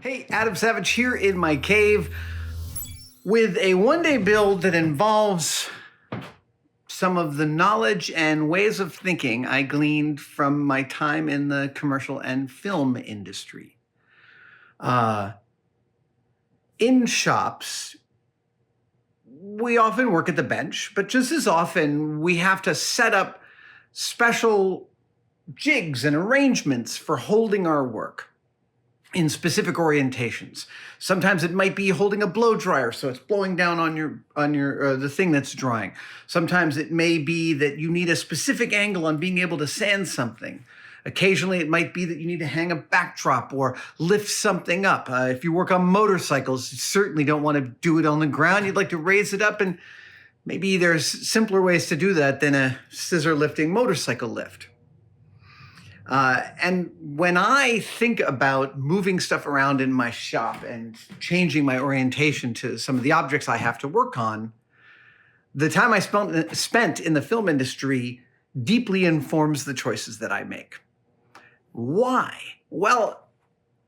Hey, Adam Savage here in my cave with a one-day build that involves some of the knowledge and ways of thinking I gleaned from my time in the commercial and film industry. In shops, we often work at the bench, but just as often we have to set up special jigs and arrangements for holding our work in specific orientations. Sometimes it might be holding a blow dryer, so it's blowing down on your the thing that's drying. Sometimes it may be that you need a specific angle on being able to sand something. Occasionally, it might be that you need to hang a backdrop or lift something up. If you work on motorcycles, you certainly don't want to do it on the ground. You'd like to raise it up, and maybe there's simpler ways to do that than a scissor lifting motorcycle lift. And when I think about moving stuff around in my shop and changing my orientation to some of the objects I have to work on, the time I spent in the film industry deeply informs the choices that I make. Why? Well,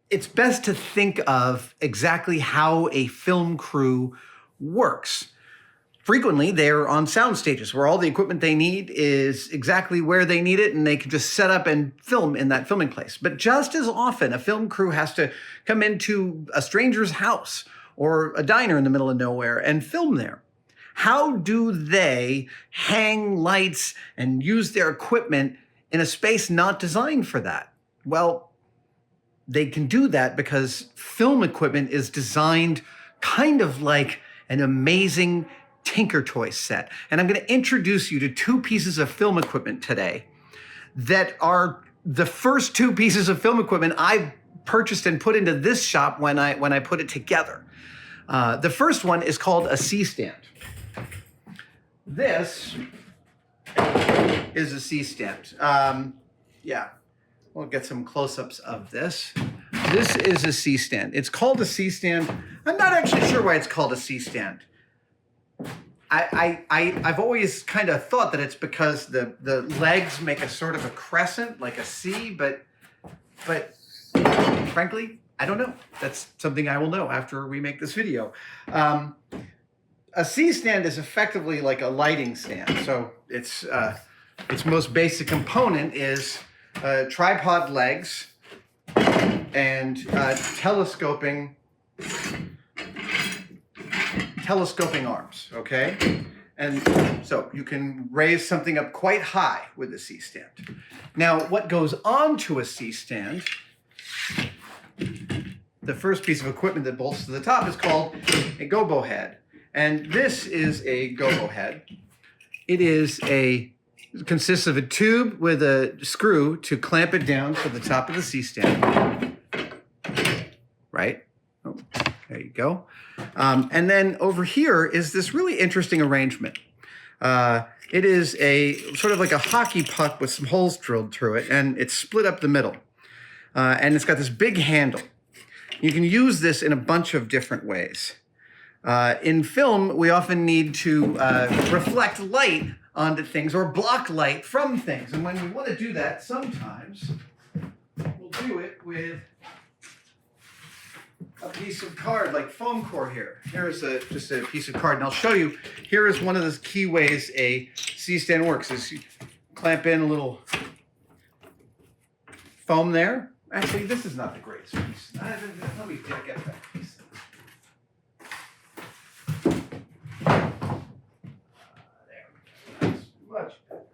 it's best to think of exactly how a film crew works. Frequently, they're on sound stages where all the equipment they need is exactly where they need it, and they can just set up and film in that filming place. But just as often, a film crew has to come into a stranger's house or a diner in the middle of nowhere and film there. How do they hang lights and use their equipment in a space not designed for that? Well, they can do that because film equipment is designed kind of like an amazing Tinker Toy set. And I'm going to introduce you to two pieces of film equipment today that are the first two pieces of film equipment I purchased and put into this shop when I put it together. The first one is called a C-stand. This is a C-stand. Yeah, we'll get some close-ups of this. This is a C-stand. It's called a C-stand. I'm not actually sure why it's called a C-stand. I've always kind of thought that it's because the legs make a sort of a crescent, like a C, but frankly, I don't know. That's something I will know after we make this video. A C-stand is effectively like a lighting stand. So its most basic component is tripod legs and telescoping arms, okay? And so you can raise something up quite high with a C-stand. Now, what goes onto a C-stand, the first piece of equipment that bolts to the top is called a gobo head. And this is a gobo head. It consists of a tube with a screw to clamp it down to the top of the C-stand. Right? Oh, there you go. And then over here is this really interesting arrangement. It is a sort of like a hockey puck with some holes drilled through it, and it's split up the middle. And it's got this big handle. You can use this in a bunch of different ways. In film, we often need to reflect light onto things or block light from things. And when we want to do that, sometimes we'll do it with a piece of card, like foam core here. Here's just a piece of card, and I'll show you. Here is one of the key ways a C-stand works, is you clamp in a little foam there. Actually, this is not the greatest piece. Let me get that piece. There we go. That's much better.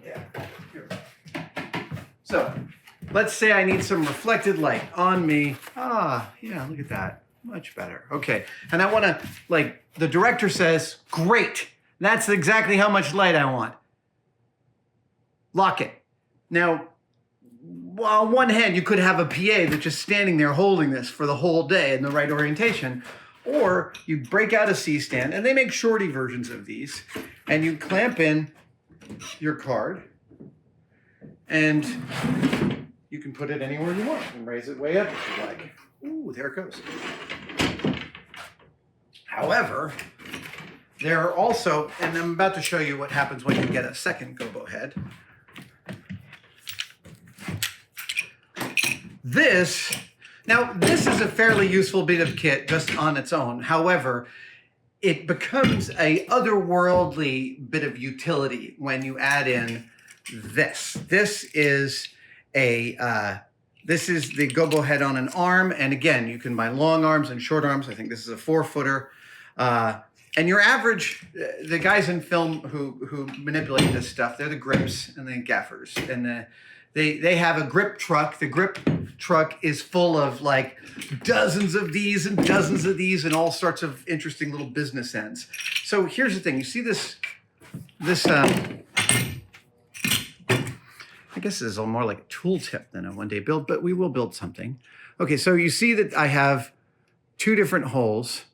Yeah, here we go. So, let's say I need some reflected light on me. Yeah, look at that. Much better. Okay. And I want to, like, the director says, great. That's exactly how much light I want. Lock it. Now, on one hand, you could have a PA that's just standing there holding this for the whole day in the right orientation. Or you break out a C-stand, and they make shorty versions of these, and you clamp in your card, and you can put it anywhere you want and raise it way up if you like. Ooh, there it goes. However, there are also, and I'm about to show you what happens when you get a second gobo head. This Now, this is a fairly useful bit of kit just on its own. However, it becomes a otherworldly bit of utility when you add in this. This is the gobo head on an arm, and again, you can buy long arms and short arms. I think this is a 4-footer. And your average, the guys in film who manipulate this stuff, they're the grips and the gaffers, and they have a grip truck. The grip truck is full of like dozens of these and all sorts of interesting little business ends. So here's the thing: you see this. I guess this is more like a tool tip than a one-day build, but we will build something. Okay, so you see that I have 2 different holes,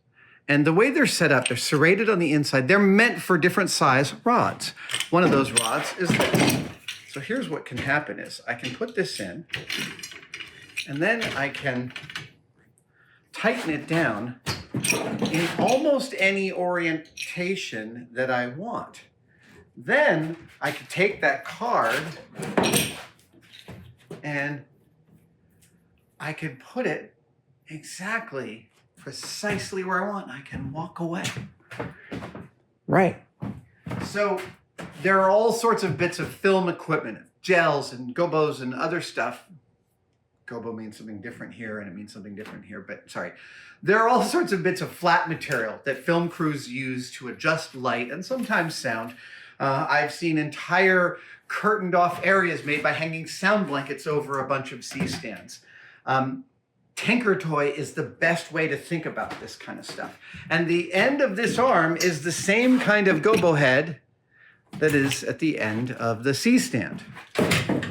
and the way they're set up, they're serrated on the inside. They're meant for different size rods. One of those rods is this. So here's what can happen is I can put this in, and then I can tighten it down in almost any orientation that I want. Then I could take that card and I could put it exactly, precisely where I want. I can walk away. Right. So there are all sorts of bits of film equipment, gels and gobos and other stuff. Gobo means something different here and it means something different here, but sorry. There are all sorts of bits of flat material that film crews use to adjust light and sometimes sound. I've seen entire curtained off areas made by hanging sound blankets over a bunch of C-stands. Tinker Toy is the best way to think about this kind of stuff. And the end of this arm is the same kind of gobo head that is at the end of the C-stand.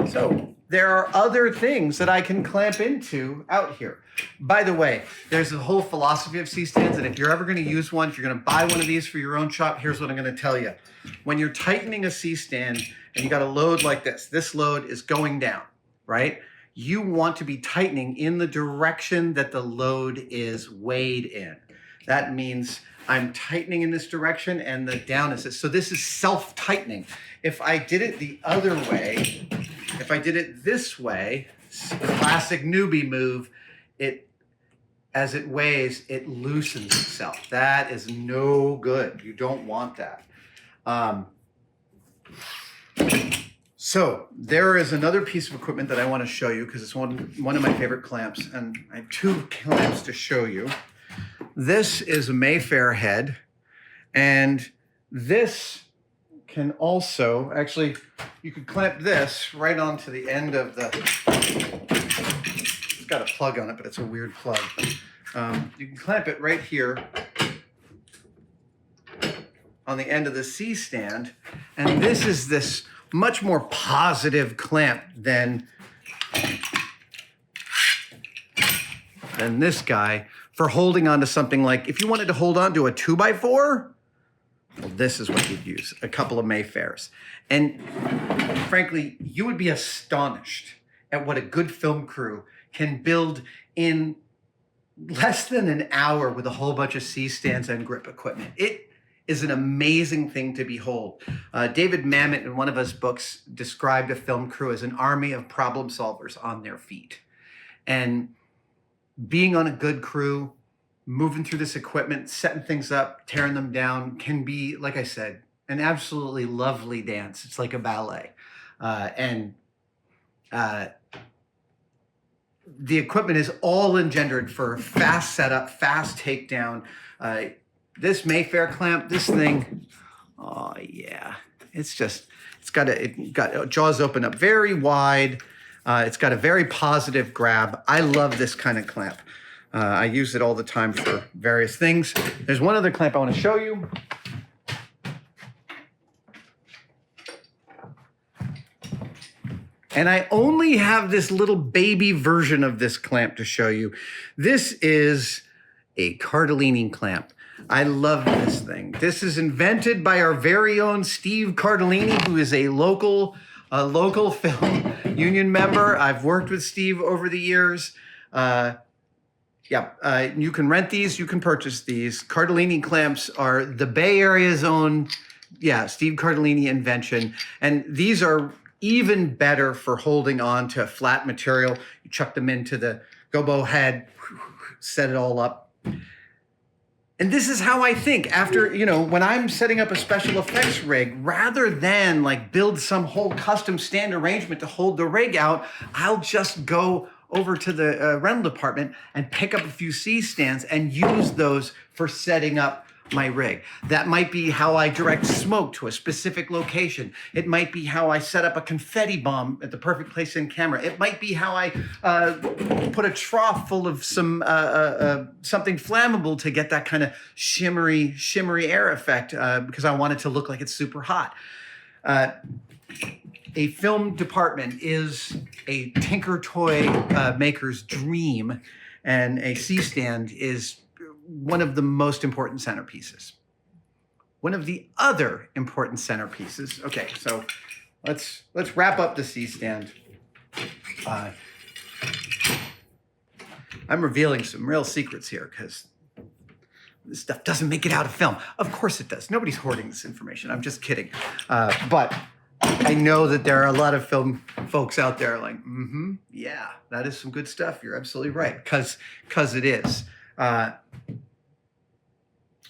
So there are other things that I can clamp into out here. By the way, there's a whole philosophy of C-stands, and if you're ever going to use one, if you're going to buy one of these for your own shop, here's what I'm going to tell you. When you're tightening a C-stand and you got a load like this load is going down, right? You want to be tightening in the direction that the load is weighed in. That means I'm tightening in this direction and the down is this. So this is self-tightening. If I did it the other way, if I did it this way, classic newbie move, as it weighs, it loosens itself. That is no good. You don't want that. So there is another piece of equipment that I want to show you because it's one of my favorite clamps, and I have 2 clamps to show you. This is a Mayfair head, and this can also, actually, you could clamp this right onto the end of the, it's got a plug on it, but it's a weird plug. You can clamp it right here on the end of the C-stand, and this is this much more positive clamp than this guy for holding on to something like, if you wanted to hold on to a 2x4, well, this is what you'd use, a couple of Mayfairs. And frankly, you would be astonished at what a good film crew can build in less than an hour with a whole bunch of C-stands and grip equipment. It is an amazing thing to behold. David Mamet, in one of his books, described a film crew as an army of problem solvers on their feet. And being on a good crew, moving through this equipment, setting things up, tearing them down, can be, like I said, an absolutely lovely dance. It's like a ballet. The equipment is all engendered for fast setup, fast takedown. This Mayfair clamp, this thing, oh yeah, it's got jaws open up very wide. It's got a very positive grab. I love this kind of clamp. I use it all the time for various things. There's one other clamp I want to show you. And I only have this little baby version of this clamp to show you. This is a Cardellini clamp. I love this thing. This is invented by our very own Steve Cardellini, who is a local film union member. I've worked with Steve over the years. You can rent these, you can purchase these. Cardellini clamps are the Bay Area's own, Steve Cardellini invention. And these are even better for holding on to flat material. You chuck them into the gobo head, set it all up. And this is how I think after, when I'm setting up a special effects rig, rather than like build some whole custom stand arrangement to hold the rig out, I'll just go over to the rental department and pick up a few C-stands and use those for setting up my rig. That might be how I direct smoke to a specific location. It might be how I set up a confetti bomb at the perfect place in camera. It might be how I put a trough full of something flammable to get that kind of shimmery air effect because I want it to look like it's super hot. A film department is a tinker toy maker's dream, and a C-stand is one of the most important centerpieces. One of the other important centerpieces. Okay, so let's wrap up the C-stand. I'm revealing some real secrets here because this stuff doesn't make it out of film. Of course it does. Nobody's hoarding this information. I'm just kidding. But I know that there are a lot of film folks out there like, yeah, that is some good stuff. You're absolutely right, because it is.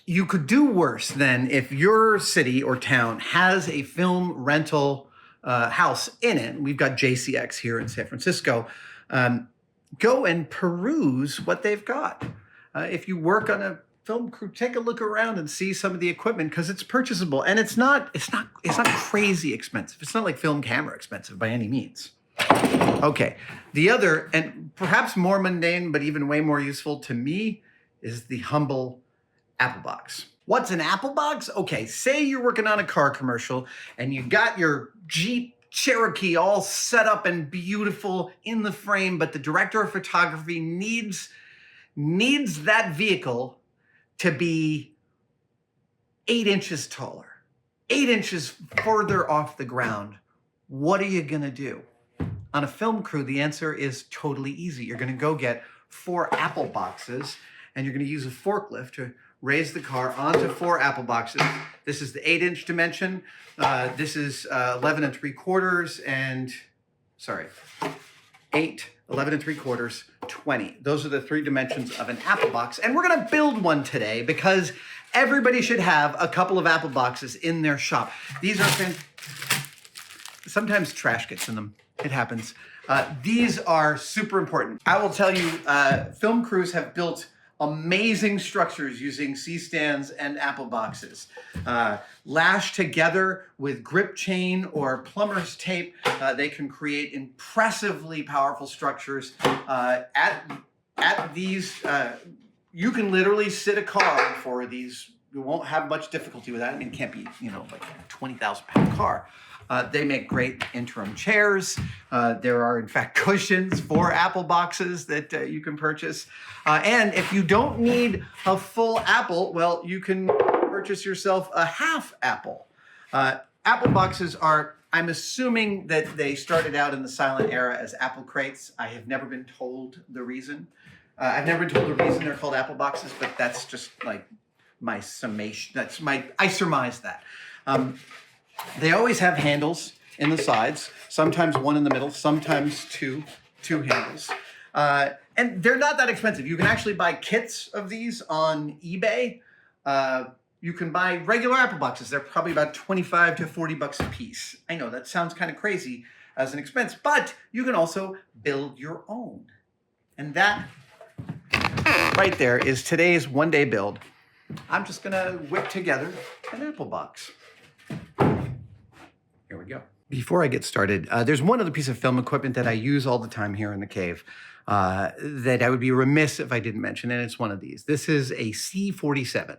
You could do worse than if your city or town has a film rental house in it. We've got JCX here in San Francisco. Go and peruse what they've got. If you work on a film crew, take a look around and see some of the equipment because it's purchasable and it's not crazy expensive. It's not like film camera expensive by any means. Okay, the other and perhaps more mundane, but even way more useful to me is the humble Apple box. What's an Apple box? Okay, say you're working on a car commercial and you got your Jeep Cherokee all set up and beautiful in the frame, but the director of photography needs that vehicle to be 8 inches taller, 8 inches further off the ground. What are you gonna do? On a film crew, the answer is totally easy. You're gonna go get 4 Apple boxes and you're gonna use a forklift to raise the car onto 4 Apple boxes. This is the 8-inch dimension. This is 11 3/4 and, 8, 11 3/4, 20. Those are the 3 dimensions of an Apple box. And we're gonna build one today because everybody should have a couple of Apple boxes in their shop. These are sometimes trash gets in them. It happens. These are super important. I will tell you, film crews have built amazing structures using C-stands and Apple boxes. Lashed together with grip chain or plumber's tape, they can create impressively powerful structures. At these, you can literally sit a car for these. You won't have much difficulty with that. I mean, it can't be, like a 20,000-pound car. They make great interim chairs. There are, in fact, cushions for Apple boxes that you can purchase. And if you don't need a full Apple, well, you can purchase yourself a half Apple. Apple boxes are, I'm assuming that they started out in the silent era as Apple crates. I have never been told the reason. I've never been told the reason they're called Apple boxes, but that's just like my summation. I surmise that. They always have handles in the sides, sometimes one in the middle, sometimes two handles. And they're not that expensive. You can actually buy kits of these on eBay. You can buy regular Apple boxes. They're probably about $25 to $40 a piece. I know that sounds kind of crazy as an expense, but you can also build your own. And that right there is today's one-day build. I'm just gonna whip together an Apple box. Here we go. Before I get started, there's one other piece of film equipment that I use all the time here in the cave that I would be remiss if I didn't mention, and it's one of these. This is a C-47.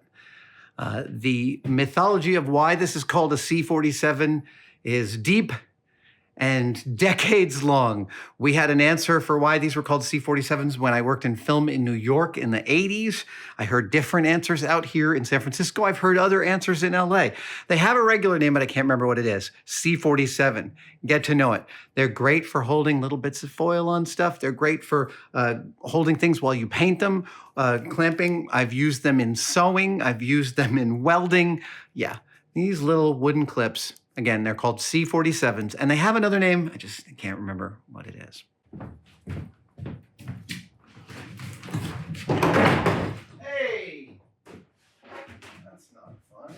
The mythology of why this is called a C-47 is deep and decades long. We had an answer for why these were called C-47s when I worked in film in New York in the 80s. I heard different answers out here in San Francisco. I've heard other answers in LA. They have a regular name, but I can't remember what it is. C-47. Get to know it. They're great for holding little bits of foil on stuff. They're great for holding things while you paint them, clamping. I've used them in sewing. I've used them in welding. Yeah, these little wooden clips. Again, they're called C-47s, and they have another name. I can't remember what it is. Hey! That's not fun.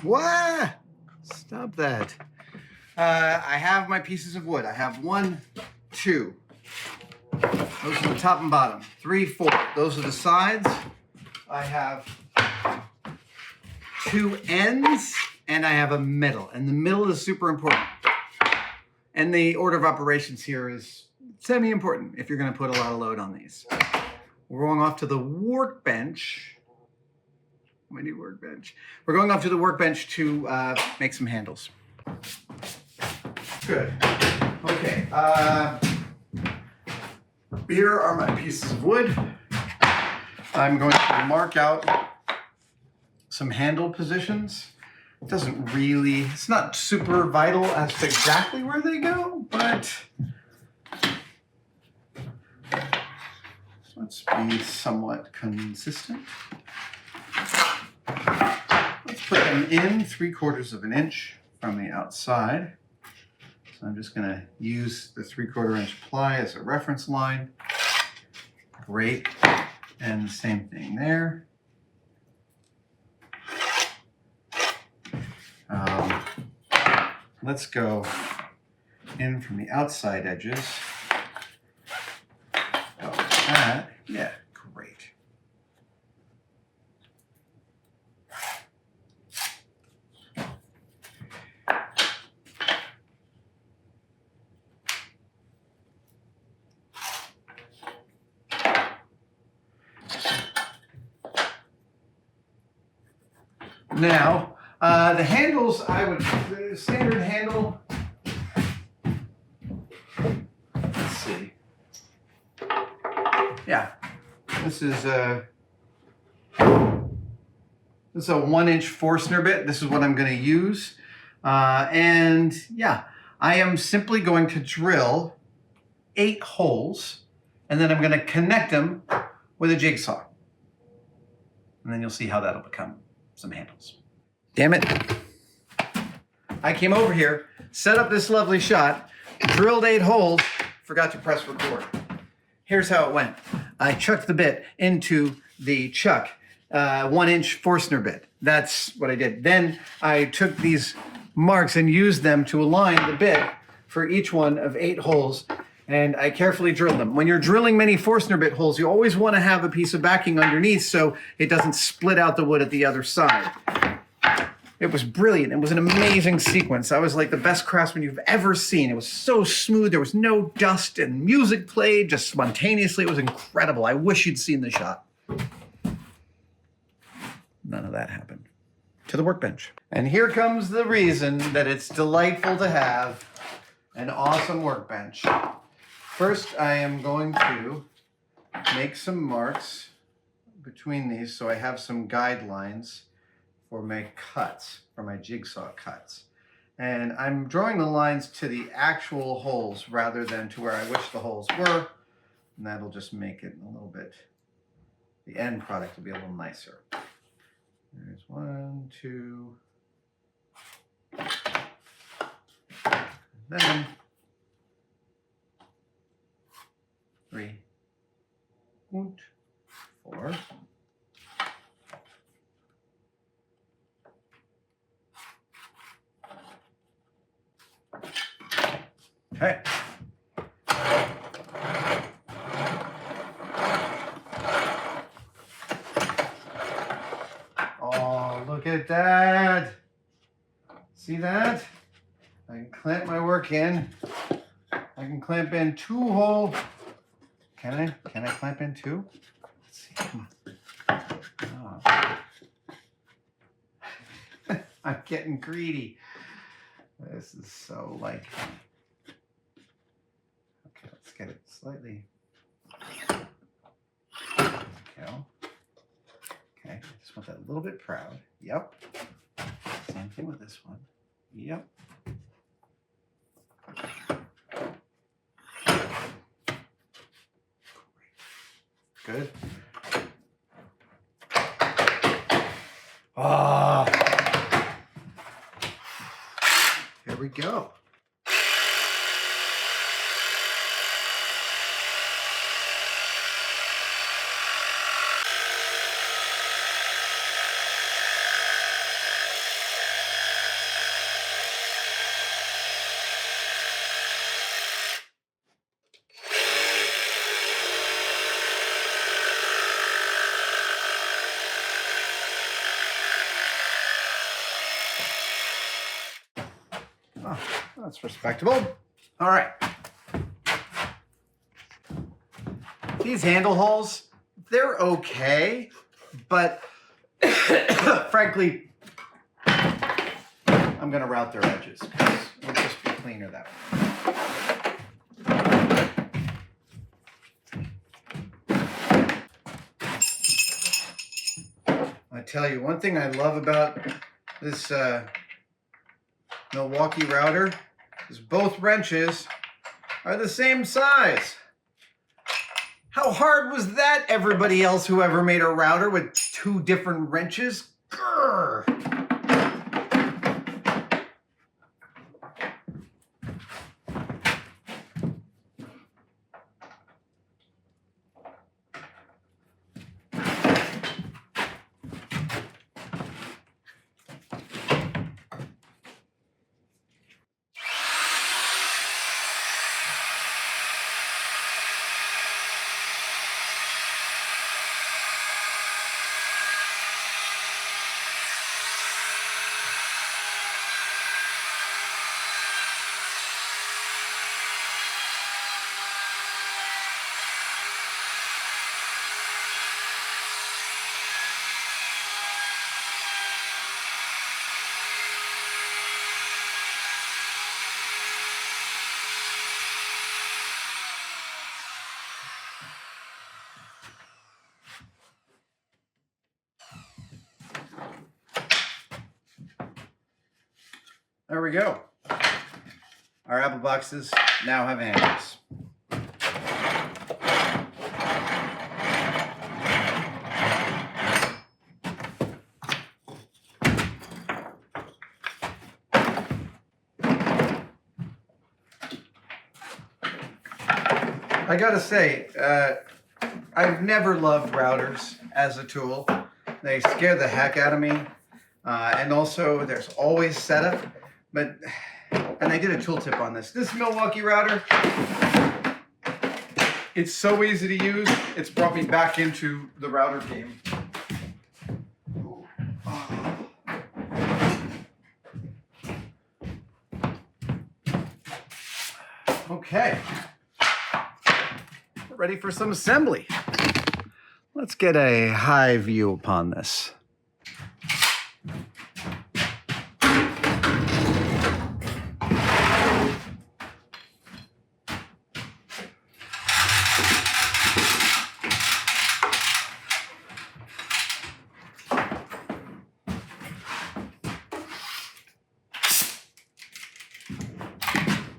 What? Stop that. I have my pieces of wood. I have 1, 2. Those are the top and bottom. 3, 4. Those are the sides. I have 2 ends, and I have a middle. And the middle is super important. And the order of operations here is semi-important if you're going to put a lot of load on these. We're going off to the workbench. My new workbench. We're going off to the workbench to make some handles. Good. Okay. Here are my pieces of wood. I'm going to mark out some handle positions. It doesn't really, it's not super vital as to exactly where they go, but let's be somewhat consistent. Let's put them in 3/4 of an inch from the outside. So I'm just going to use the 3/4 inch ply as a reference line. Great. And the same thing there. Let's go in from the outside edges. Oh, that. Yeah, great. Now, the handles, the standard handle, let's see. Yeah, this is a 1-inch Forstner bit. This is what I'm going to use. And yeah, I am simply going to drill 8 holes, and then I'm going to connect them with a jigsaw. And then you'll see how that'll become some handles. Damn it. I came over here, set up this lovely shot, drilled 8 holes, forgot to press record. Here's how it went. I chucked the bit into the chuck, 1-inch Forstner bit. That's what I did. Then I took these marks and used them to align the bit for each one of 8 holes, and I carefully drilled them. When you're drilling many Forstner bit holes, you always want to have a piece of backing underneath so it doesn't split out the wood at the other side. It was brilliant. It was an amazing sequence. I was like the best craftsman you've ever seen. It was so smooth. There was no dust, and music played just spontaneously. It was incredible. I wish you'd seen the shot. None of that happened. To the workbench. And here comes the reason that it's delightful to have an awesome workbench. First, I am going to make some marks between these so I have some guidelines for my cuts, for my jigsaw cuts. And I'm drawing the lines to the actual holes rather than to where I wish the holes were. And that'll just make it a little bit, the end product will be a little nicer. There's 1, 2, then 3, and 4. Okay. Oh, look at that. See that? I can clamp my work in. I can clamp in 2 holes. Can I clamp in 2? I'm getting greedy. This is so like. Okay, let's get it slightly. Go. Okay, I just want that a little bit proud. Yep. Same thing with this one. Yep. Good. Ah. Here we go. Oh, that's respectable. All right. These handle holes, they're okay, but frankly, I'm going to route their edges because it'll just be cleaner that way. I tell you, one thing I love about this Milwaukee router is both wrenches are the same size. How hard was that, everybody else who ever made a router with two different wrenches? Grr. There we go. Our apple boxes now have handles. I gotta say, I've never loved routers as a tool. They scare the heck out of me. And also, there's always setup. But, and I did a tooltip on this. This Milwaukee router, it's so easy to use. It's brought me back into the router game. Okay. We're ready for some assembly. Let's get a high view upon this.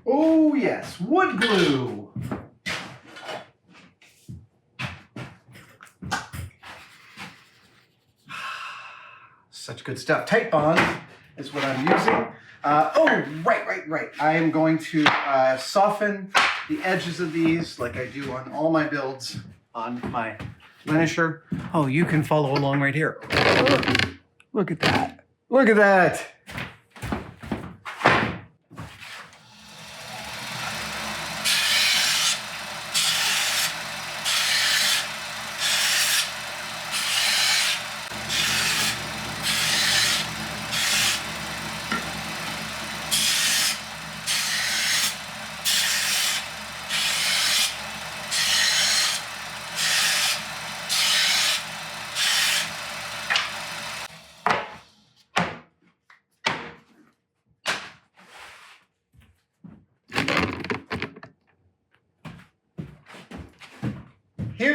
Oh yes, wood glue. Such good stuff. Tight Bond is what I'm using. Right. I am going to soften the edges of these like I do on all my builds on my finisher. Oh, you can follow along right here. Look at that. Look at that.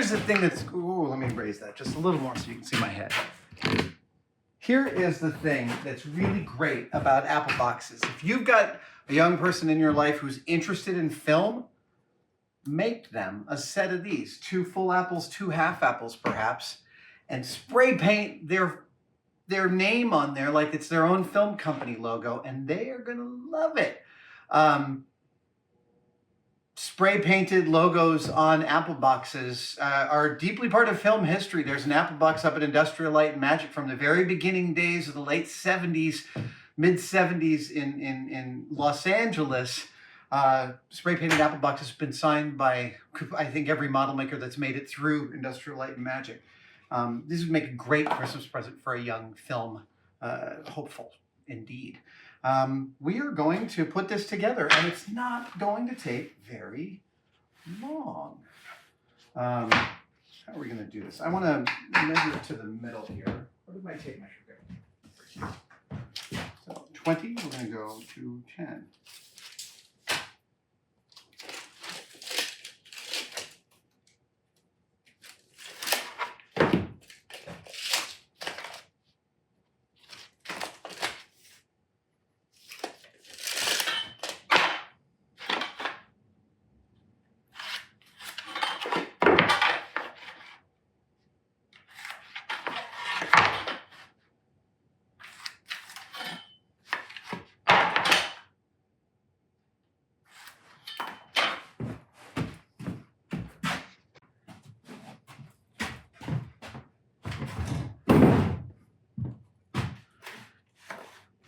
here's the thing that's, ooh, let me raise that just a little more so you can see my head. Here is the thing that's really great about Apple boxes. If you've got a young person in your life who's interested in film, make them a set of these, 2 full apples, 2 half apples perhaps, and spray paint their name on there like it's their own film company logo, and they are gonna love it. Spray painted logos on Apple boxes are deeply part of film history. There's an Apple box up at Industrial Light and Magic from the very beginning days of the late 70s, mid 70s in Los Angeles. Spray painted Apple box has been signed by, I think, every model maker that's made it through Industrial Light and Magic. This would make a great Christmas present for a young film hopeful, indeed. We are going to put this together, and it's not going to take very long. How are we going to do this? I want to measure it to the middle here. What did my tape measure go? So 20, we're going to go to 10.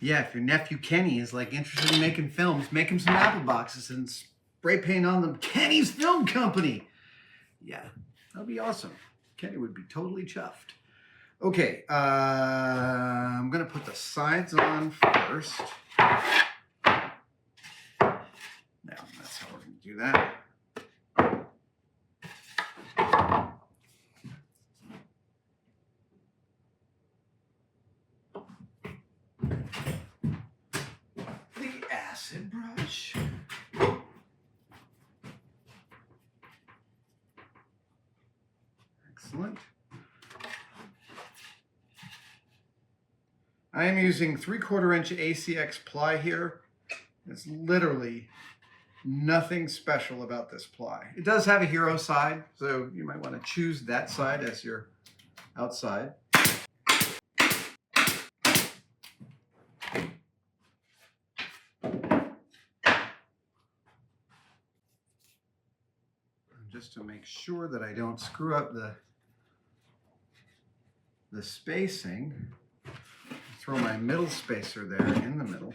Yeah, if your nephew Kenny is like interested in making films, make him some Apple boxes and spray paint on them Kenny's Film Company. Yeah, that'd be awesome. Kenny would be totally chuffed. Okay, I'm gonna put the sides on first. Now, that's how we're gonna do that. Acid brush. Excellent. I am using 3/4 inch ACX ply here. There's literally nothing special about this ply. It does have a hero side, so you might want to choose that side as your outside. Just to make sure that I don't screw up the spacing, throw my middle spacer there in the middle.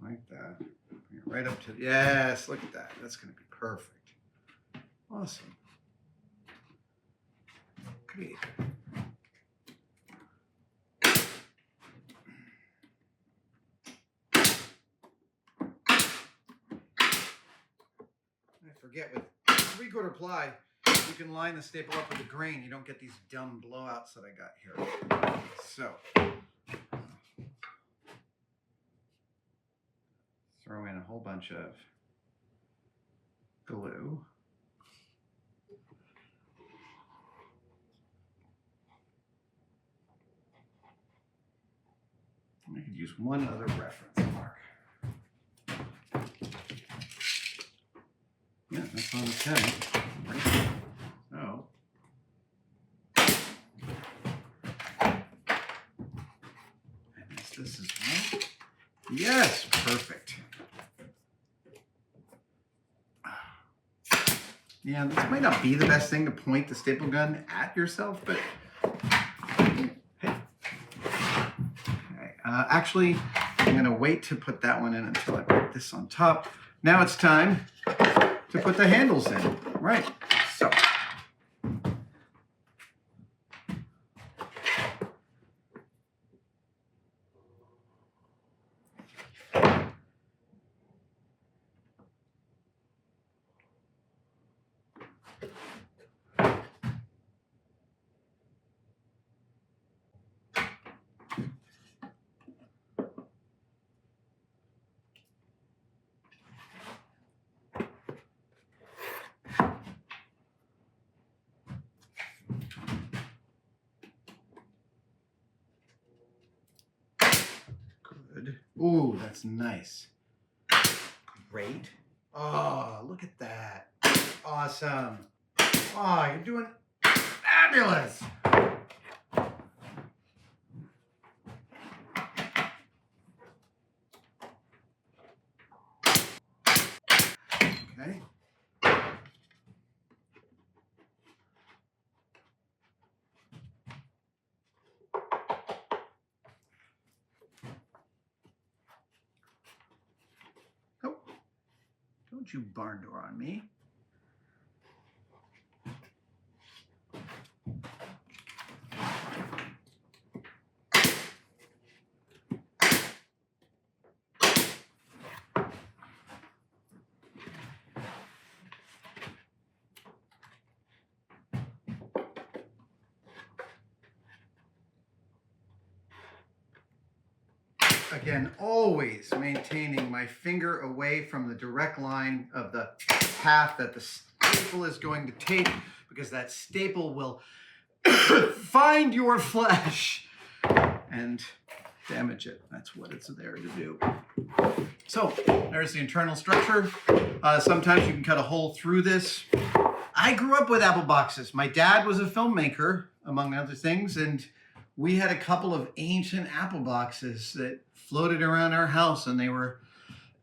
Like that. Bring it right up to, yes, look at that. That's going to be perfect. Awesome. Great. Forget with 3/4 ply, you can line the staple up with a grain. You don't get these dumb blowouts that I got here. So, throw in a whole bunch of glue. I could use one other reference mark. Yeah, that's on the 10. Right. So, and this as well. Yes, perfect. Yeah, this might not be the best thing to point the staple gun at yourself, but hey. Okay. Actually, I'm going to wait to put that one in until I put this on top. Now it's time to put the handles in. Right. So. Ooh, that's nice. Great. Oh, look at that. Awesome. Oh, you're doing fabulous. Okay. Oh, don't you barn door on me. Again, always maintaining my finger away from the direct line of the path that the staple is going to take, because that staple will find your flesh and damage it. That's what it's there to do. So there's the internal structure. Sometimes you can cut a hole through this. I grew up with apple boxes. My dad was a filmmaker, among other things, and we had a couple of ancient apple boxes that floated around our house, and they were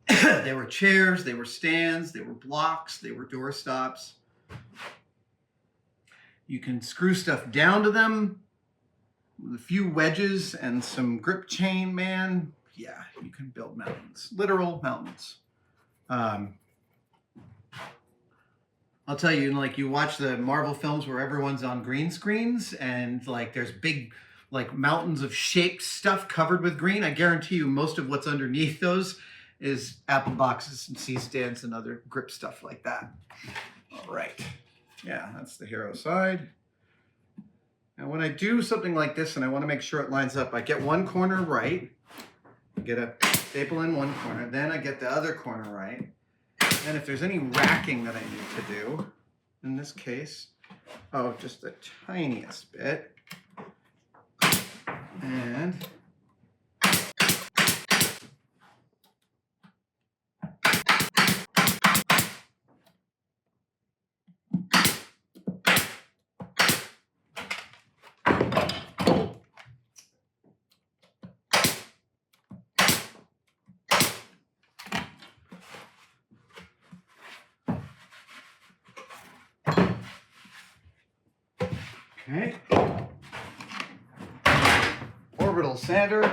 they were chairs, they were stands, they were blocks, they were door stops. You can screw stuff down to them with a few wedges and some grip chain, man. Yeah, you can build mountains, literal mountains. I'll tell you, like, you watch the Marvel films where everyone's on green screens and like there's big like mountains of shaped stuff covered with green. I guarantee you most of what's underneath those is apple boxes and C-stands and other grip stuff like that. All right. Yeah, that's the hero side. And when I do something like this and I want to make sure it lines up, I get one corner right, get a staple in one corner, then I get the other corner right. And if there's any racking that I need to do, in this case, oh, just the tiniest bit. And okay. Orbital sander.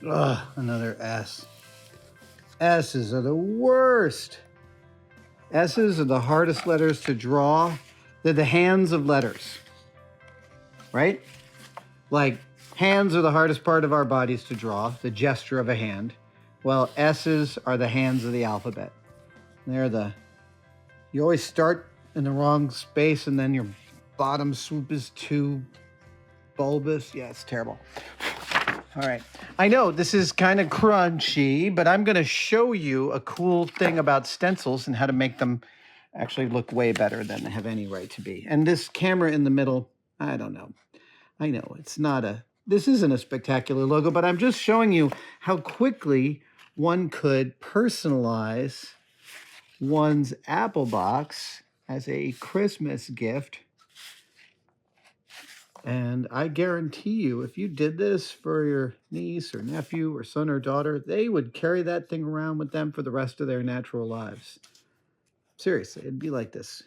Ugh, another S. S's are the worst. S's are the hardest letters to draw. They're the hands of letters, right? Like, hands are the hardest part of our bodies to draw, the gesture of a hand. Well, S's are the hands of the alphabet. You always start in the wrong space and then your bottom swoop is too bulbous. Yeah, it's terrible. All right. I know this is kind of crunchy, but I'm going to show you a cool thing about stencils and how to make them actually look way better than they have any right to be. And this camera in the middle, I don't know. I know this isn't a spectacular logo, but I'm just showing you how quickly one could personalize one's Apple box as a Christmas gift. And I guarantee you, if you did this for your niece or nephew or son or daughter, they would carry that thing around with them for the rest of their natural lives. Seriously, it'd be like this.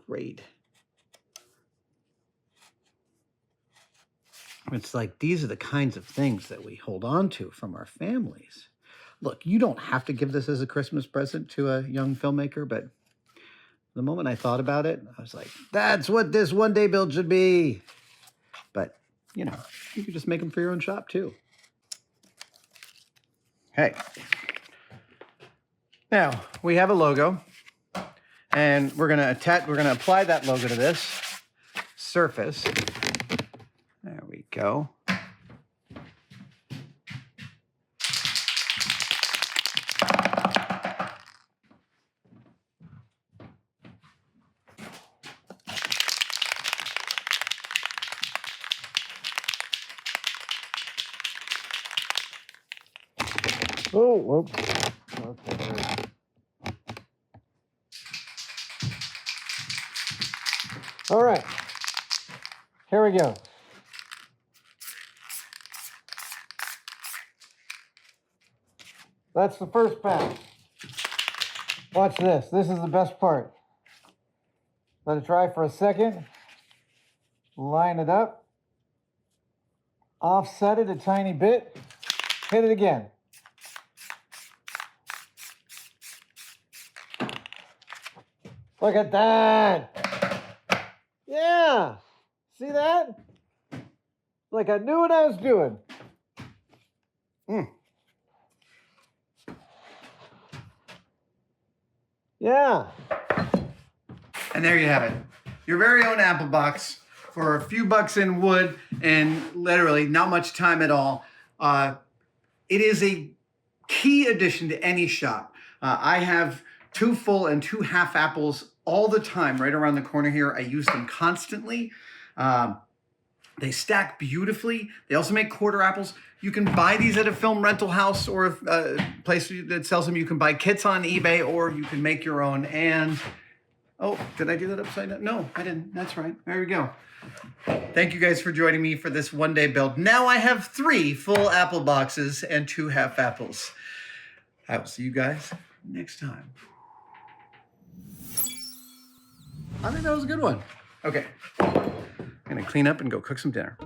Great. It's like these are the kinds of things that we hold on to from our families. Look, you don't have to give this as a Christmas present to a young filmmaker, but the moment I thought about it, I was like, that's what this one-day build should be. But, you could just make them for your own shop too. Hey. Now, we have a logo, and we're gonna apply that logo to this surface. There we go. Oh, whoops. Okay. All right. Here we go. That's the first pass. Watch this. This is the best part. Let it dry for a second. Line it up. Offset it a tiny bit. Hit it again. Look at that. Yeah. See that? Like I knew what I was doing. Yeah. And there you have it. Your very own Apple box for a few bucks in wood and literally not much time at all. It is a key addition to any shop. I have 2 full and 2 half apples all the time right around the corner here. I use them constantly. They stack beautifully. They also make quarter apples. You can buy these at a film rental house or a place that sells them. You can buy kits on eBay or you can make your own. And, oh, did I do that upside down? No, I didn't. That's right. There we go. Thank you guys for joining me for this one-day build. Now I have 3 full apple boxes and 2 half apples. I will see you guys next time. I think that was a good one. Okay. I'm gonna clean up and go cook some dinner.